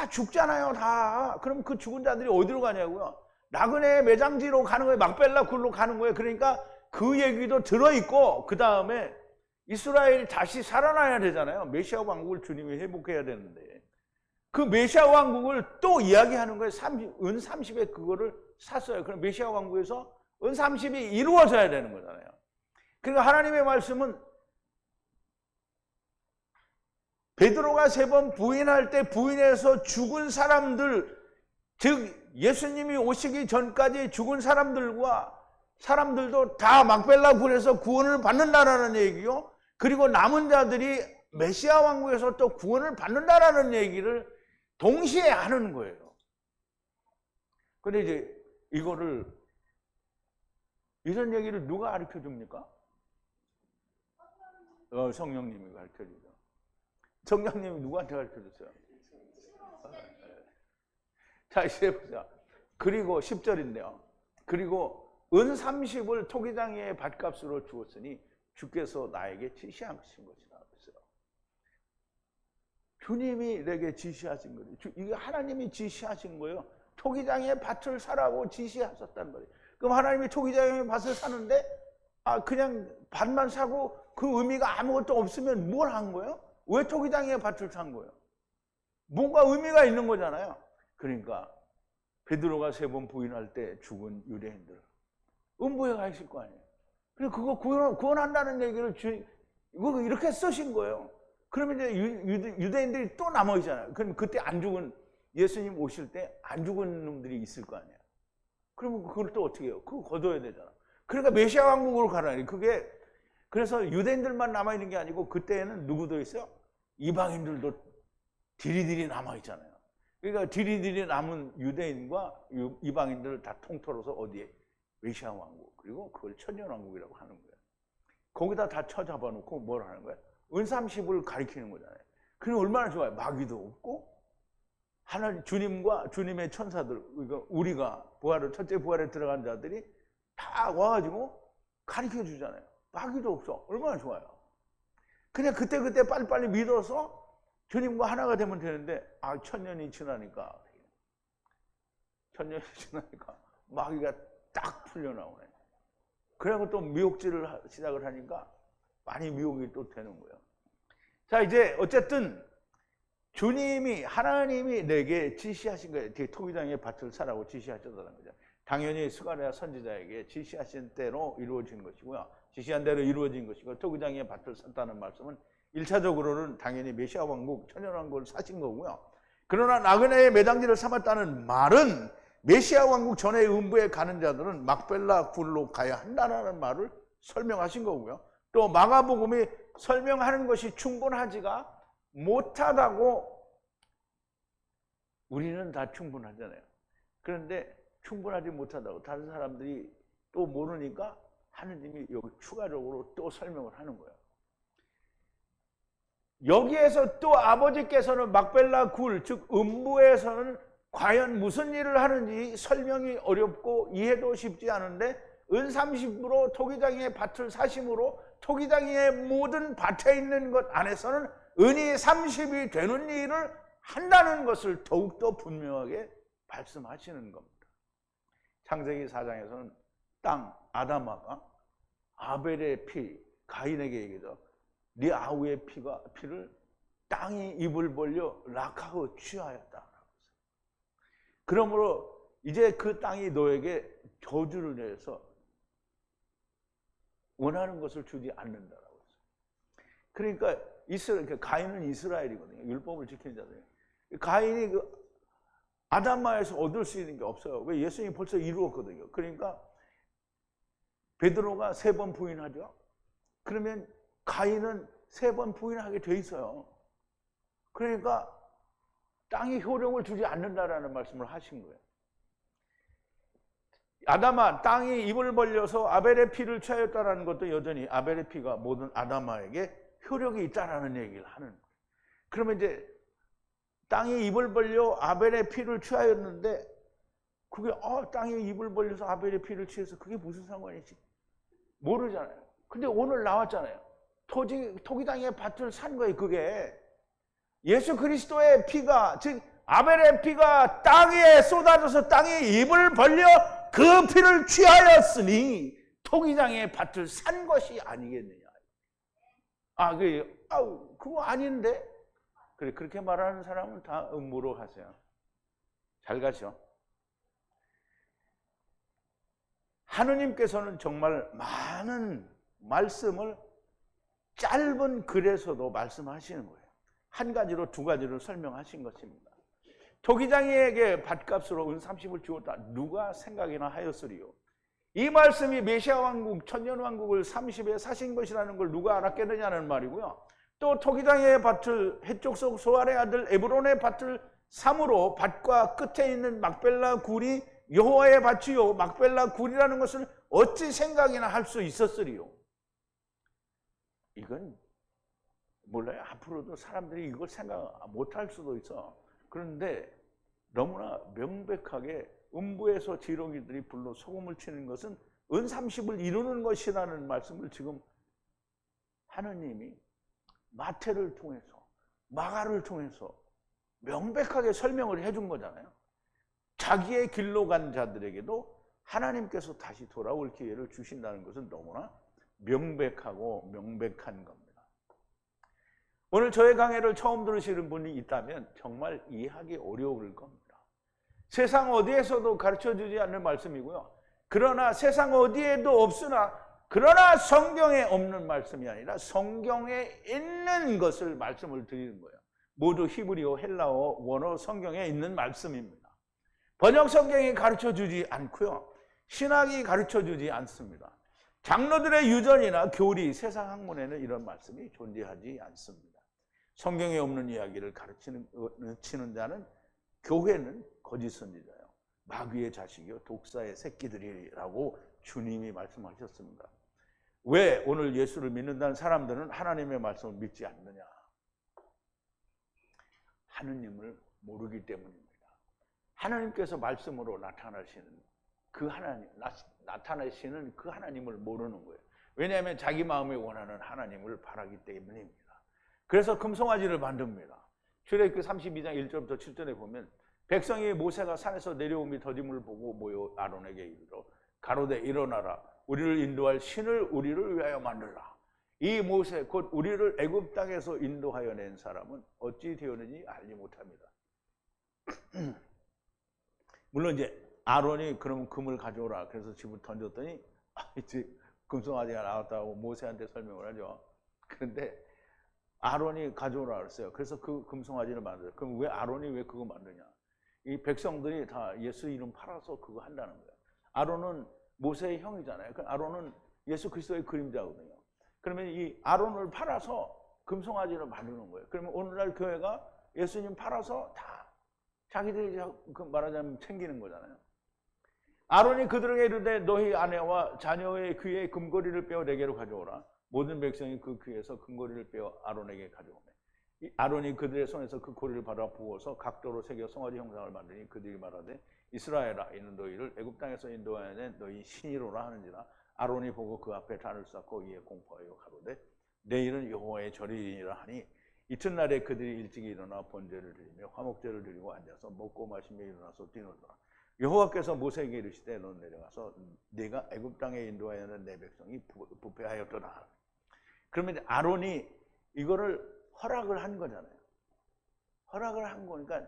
죽잖아요, 다. 그럼 그 죽은 자들이 어디로 가냐고요? 나그네 매장지로 가는 거예요. 막벨라 굴로 가는 거예요. 그러니까 그 얘기도 들어있고, 그 다음에 이스라엘이 다시 살아나야 되잖아요. 메시아 왕국을 주님이 회복해야 되는데, 그 메시아 왕국을 또 이야기하는 거예요. 은30에 그거를 샀어요. 그럼 메시아 왕국에서 은30이 이루어져야 되는 거잖아요. 그러니까 하나님의 말씀은 베드로가 3번 부인할 때 부인해서 죽은 사람들, 즉 예수님이 오시기 전까지 죽은 사람들도 다 막벨라 굴에서 구원을 받는다라는 얘기요. 그리고 남은 자들이 메시아 왕국에서 또 구원을 받는다라는 얘기를 동시에 하는 거예요. 근데 이제 이런 얘기를 누가 가르쳐 줍니까? 성령님이 가르쳐 주죠. 성령님이 누구한테 가르쳐 줬어요? 자, 이제 보자. 그리고 10절인데요. 그리고 은30을 토기장의 밭값으로 주었으니 주께서 나에게 지시하신 것이라 그랬어요. 주님이 내게 지시하신 거예요. 이게 하나님이 지시하신 거예요. 토기장의 밭을 사라고 지시하셨단 말이에요. 그럼 하나님이 토기장의 밭을 사는데 그냥 밭만 사고 그 의미가 아무것도 없으면 뭘 한 거예요? 왜 토기장의 밭을 산 거예요? 뭔가 의미가 있는 거잖아요. 그러니까 베드로가 3번 부인할 때 죽은 유대인들 음부에 가 있을 거 아니에요. 그래서 그거 구원한다는 얘기를 이거 이렇게 쓰신 거예요. 그러면 이제 유대인들이 또 남아 있잖아요. 그럼 그때 안 죽은, 예수님 오실 때 안 죽은 놈들이 있을 거 아니에요. 그러면 그걸 또 어떻게 해요? 그거 거둬야 되잖아. 그러니까 메시아 왕국으로 가라니. 그래서 유대인들만 남아 있는 게 아니고 그때는 누구도 있어요? 이방인들도 디리디리 남아 있잖아요. 그러니까 디리디리 남은 유대인과 이방인들을 다 통틀어서 어디에? 메시아 왕국. 그리고 그걸 천년왕국이라고 하는 거예요. 거기다 다 쳐잡아놓고 뭘 하는 거야? 은삼십을 가리키는 거잖아요. 그럼 얼마나 좋아요. 마귀도 없고 하나님 주님과 주님의 천사들, 우리가 첫째 부활에 들어간 자들이 다 와가지고 가르쳐 주잖아요. 마귀도 없어. 얼마나 좋아요. 그냥 그때 빨리빨리 믿어서 주님과 하나가 되면 되는데, 천년이 지나니까 마귀가 딱 풀려나오네. 그래서 또 미혹질을 시작을 하니까 많이 미혹이 또 되는 거예요. 자, 이제 어쨌든 주님이, 하나님이 내게 지시하신 거예요. 토기장의 밭을 사라고 지시하셨다는 거죠. 당연히 스가랴 선지자에게 지시하신 대로 이루어진 것이고요. 지시한 대로 이루어진 것이고, 토기장의 밭을 샀다는 말씀은 1차적으로는 당연히 메시아 왕국, 천년왕국을 사신 거고요. 그러나 나그네의 매장지를 삼았다는 말은 메시아 왕국 전에 음부에 가는 자들은 막벨라 굴로 가야 한다는 말을 설명하신 거고요. 또 마가복음이 설명하는 것이 충분하지가 못하다고, 우리는 다 충분하잖아요. 그런데 충분하지 못하다고 다른 사람들이 또 모르니까 하느님이 여기 추가적으로 또 설명을 하는 거예요. 여기에서 또 아버지께서는 막벨라 굴, 즉 음부에서는 과연 무슨 일을 하는지 설명이 어렵고 이해도 쉽지 않은데, 은30으로 토기장의 밭을 사심으로 토기장의 모든 밭에 있는 것 안에서는 은이 30이 되는 일을 한다는 것을 더욱더 분명하게 말씀하시는 겁니다. 창세기 4장에서는 땅, 아담아가 아벨의 피, 가인에게 얘기해서 네 아우의 피를 땅이 입을 벌려 락하고 취하였다. 그러므로 이제 그 땅이 너에게 저주를 내서 원하는 것을 주지 않는다라고 했어요. 그러니까 가인은 이스라엘이거든요. 율법을 지키는 자들이에요. 가인이 아담마에서 얻을 수 있는 게 없어요. 왜? 예수님이 벌써 이루었거든요. 그러니까 베드로가 3번 부인하죠. 그러면 가인은 3번 부인하게 돼 있어요. 그러니까 땅이 효력을 주지 않는다라는 말씀을 하신 거예요. 아담아, 땅이 입을 벌려서 아벨의 피를 취하였다라는 것도 여전히 아벨의 피가 모든 아담아에게 효력이 있다라는 얘기를 하는 거예요. 그러면 이제 땅이 입을 벌려 아벨의 피를 취하였는데, 그게 땅이 입을 벌려서 아벨의 피를 취해서 그게 무슨 상관이지? 모르잖아요. 근데 오늘 나왔잖아요. 토기장의 밭을 산 거예요. 그게 예수 그리스도의 피가, 즉 아벨의 피가 땅에 쏟아져서 땅이 입을 벌려 그 피를 취하였으니 토기장의 밭을 산 것이 아니겠느냐. 그거 아닌데? 그래, 그렇게 말하는 사람은 다 음모로 하세요. 잘 가시오. 하느님께서는 정말 많은 말씀을 짧은 글에서도 말씀하시는 거예요. 한 가지로 두 가지로 설명하신 것입니다. 토기장이에게 밭값으로 은30을 주었다. 누가 생각이나 하였으리요. 이 말씀이 메시아 왕국, 천년왕국을 30에 사신 것이라는 걸 누가 알았겠느냐는 말이고요. 또 토기장의 밭을 해족속 소알의 아들 에브론의 밭을 삼으로 밭과 끝에 있는 막벨라 굴이 여호와의 밭이요 막벨라 굴이라는 것을 어찌 생각이나 할 수 있었으리요. 이건 몰라요. 앞으로도 사람들이 이걸 생각 못할 수도 있어. 그런데 너무나 명백하게 음부에서 지렁이들이 불로 소금을 치는 것은 은30을 이루는 것이라는 말씀을 지금 하느님이 마태를 통해서, 마가를 통해서 명백하게 설명을 해준 거잖아요. 자기의 길로 간 자들에게도 하나님께서 다시 돌아올 기회를 주신다는 것은 너무나 명백하고 명백한 겁니다. 오늘 저의 강의를 처음 들으시는 분이 있다면 정말 이해하기 어려울 겁니다. 세상 어디에서도 가르쳐주지 않는 말씀이고요. 그러나 세상 어디에도 없으나, 그러나 성경에 없는 말씀이 아니라 성경에 있는 것을 말씀을 드리는 거예요. 모두 히브리어, 헬라어, 원어 성경에 있는 말씀입니다. 번역 성경이 가르쳐주지 않고요. 신학이 가르쳐주지 않습니다. 장로들의 유전이나 교리, 세상 학문에는 이런 말씀이 존재하지 않습니다. 성경에 없는 이야기를 가르치는 자는 교회는 거짓 선지자예요. 마귀의 자식이요 독사의 새끼들이라고 주님이 말씀하셨습니다. 왜 오늘 예수를 믿는다는 사람들은 하나님의 말씀을 믿지 않느냐? 하느님을 모르기 때문입니다. 하나님께서 말씀으로 나타나시는 그 하나님, 나타나시는 그 하나님을 모르는 거예요. 왜냐하면 자기 마음에 원하는 하나님을 바라기 때문입니다. 그래서 금송아지를 만듭니다. 출애굽기 32장 1절부터 7절에 보면 백성이 모세가 산에서 내려오며 더딤을 보고 모여 아론에게 이르러 가로되 일어나라 우리를 인도할 신을 우리를 위하여 만들라. 이 모세 곧 우리를 애굽 땅에서 인도하여 낸 사람은 어찌 되었는지 알지 못합니다. 물론 이제 아론이 그럼 금을 가져오라 그래서 집을 던졌더니 이제 금송아지가 나왔다고 모세한테 설명을 하죠. 그런데 아론이 가져오라 그랬어요. 그래서 그 금송아지를 만들어요. 그럼 왜 아론이 왜 그거 만드냐? 이 백성들이 다 예수 이름 팔아서 그거 한다는 거예요. 아론은 모세의 형이잖아요. 그 아론은 예수 그리스도의 그림자거든요. 그러면 이 아론을 팔아서 금송아지를 만드는 거예요. 그러면 오늘날 교회가 예수님 팔아서 다 자기들이 그 말하자면 챙기는 거잖아요. 아론이 그들에게 이르되 너희 아내와 자녀의 귀에 금고리를 빼어 내게로 가져오라. 모든 백성이 그 귀에서 금고리를 빼어 아론에게 가져오매. 아론이 그들의 손에서 그 고리를 받아 부어서 각도로 새겨 송아지 형상을 만드니 그들이 말하되 이스라엘아 이는 너희를 애굽 땅에서 인도하여 낸 너희 신이로라 하는지라. 아론이 보고 그 앞에 단을 쌓고 이에 공포하여 가로되 내일은 여호와의 절이니라 하니 이튿날에 그들이 일찍 일어나 번제를 드리며 화목제를 드리고 앉아서 먹고 마시며 일어나서 뛰노더라. 여호와께서 모세에게 이르시되 넌 내려가서 네가 애굽 땅에 인도하여 낸 내 백성이 부패하였더라. 그러면 아론이 이거를 허락을 한 거잖아요. 허락을 한 거니까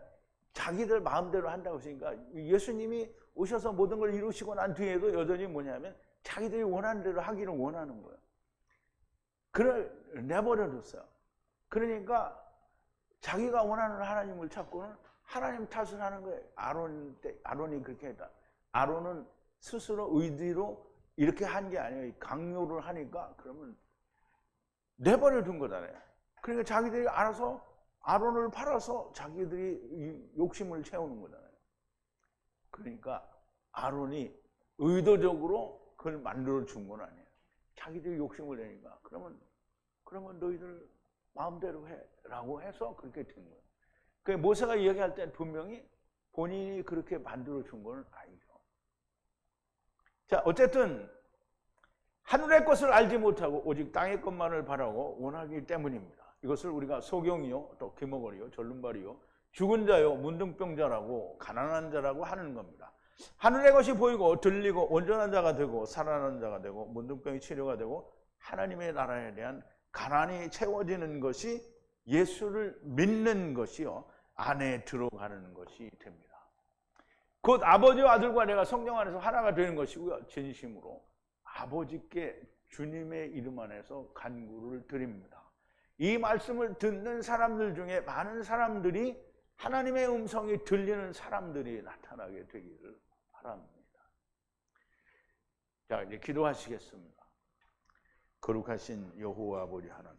자기들 마음대로 한다고 했으니까 예수님이 오셔서 모든 걸 이루시고 난 뒤에도 여전히 뭐냐면 자기들이 원하는 대로 하기를 원하는 거예요. 그걸 내버려뒀어요. 그러니까 자기가 원하는 하나님을 찾고는 하나님 탓을 하는 거예요. 아론이 그렇게 했다. 아론은 스스로 의지로 이렇게 한 게 아니에요. 강요를 하니까 그러면 내버려둔 거잖아요. 그러니까 자기들이 알아서 아론을 팔아서 자기들이 욕심을 채우는 거잖아요. 그러니까 아론이 의도적으로 그걸 만들어 준 건 아니에요. 자기들이 욕심을 내니까 그러면 너희들 마음대로 해라고 해서 그렇게 된 거예요. 그 모세가 이야기할 때 분명히 본인이 그렇게 만들어 준 건 아니죠. 자, 어쨌든 하늘의 것을 알지 못하고 오직 땅의 것만을 바라고 원하기 때문입니다. 이것을 우리가 소경이요, 또 기머거리요, 절름발이요, 죽은 자요, 문둥병자라고 가난한 자라고 하는 겁니다. 하늘의 것이 보이고 들리고 온전한 자가 되고 살아나는 자가 되고 문둥병이 치료가 되고 하나님의 나라에 대한 가난이 채워지는 것이 예수를 믿는 것이요, 안에 들어가는 것이 됩니다. 곧 아버지와 아들과 내가 성령 안에서 하나가 되는 것이고요, 진심으로 아버지께 주님의 이름 안에서 간구를 드립니다. 이 말씀을 듣는 사람들 중에 많은 사람들이 하나님의 음성이 들리는 사람들이 나타나게 되기를 바랍니다. 자, 이제 기도하시겠습니다. 거룩하신 여호와 아버지 하나님,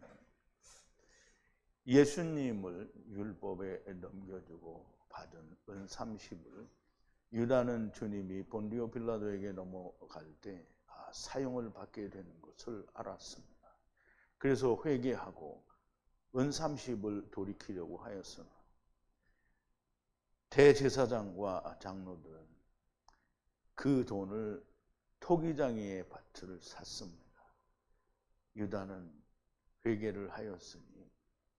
예수님을 율법에 넘겨주고 받은 은 30을 유다는 주님이 본디오 빌라도에게 넘어갈 때 사용을 받게 되는 것을 알았습니다. 그래서 회개하고 은 30을 돌이키려고 하였으나 대제사장과 장로들은 그 돈을 토기장이의 밭을 샀습니다. 유다는 회개를 하였으니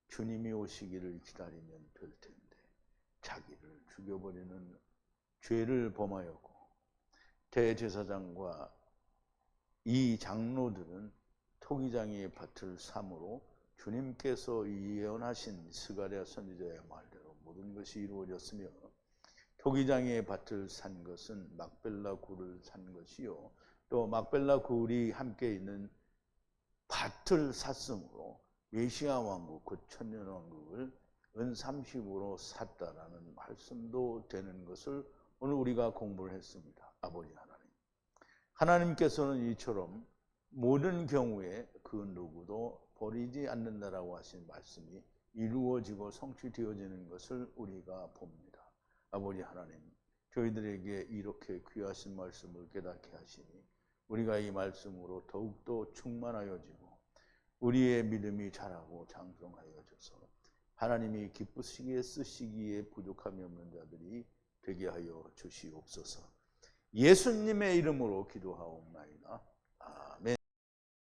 주님이 오시기를 기다리면 될 텐데 자기를 죽여버리는 죄를 범하였고, 대제사장과 이 장로들은 토기장이의 밭을 삼으로 주님께서 예언하신 스가랴 선지자의 말대로 모든 것이 이루어졌으며, 토기장이의 밭을 산 것은 막벨라 굴을 산 것이요, 또 막벨라 굴이 함께 있는 밭을 샀으므로 메시아 왕국 곧 천년 왕국을 은 30으로 샀다라는 말씀도 되는 것을 오늘 우리가 공부를 했습니다. 아버지 하나님, 하나님께서는 이처럼 모든 경우에 그 누구도 버리지 않는다라고 하신 말씀이 이루어지고 성취되어지는 것을 우리가 봅니다. 아버지 하나님, 저희들에게 이렇게 귀하신 말씀을 깨닫게 하시니 우리가 이 말씀으로 더욱더 충만하여지고 우리의 믿음이 자라고 장성하여져서 하나님이 기쁘시기에 쓰시기에 부족함이 없는 자들이 되게 하여 주시옵소서. 예수님의 이름으로 기도하옵나이다.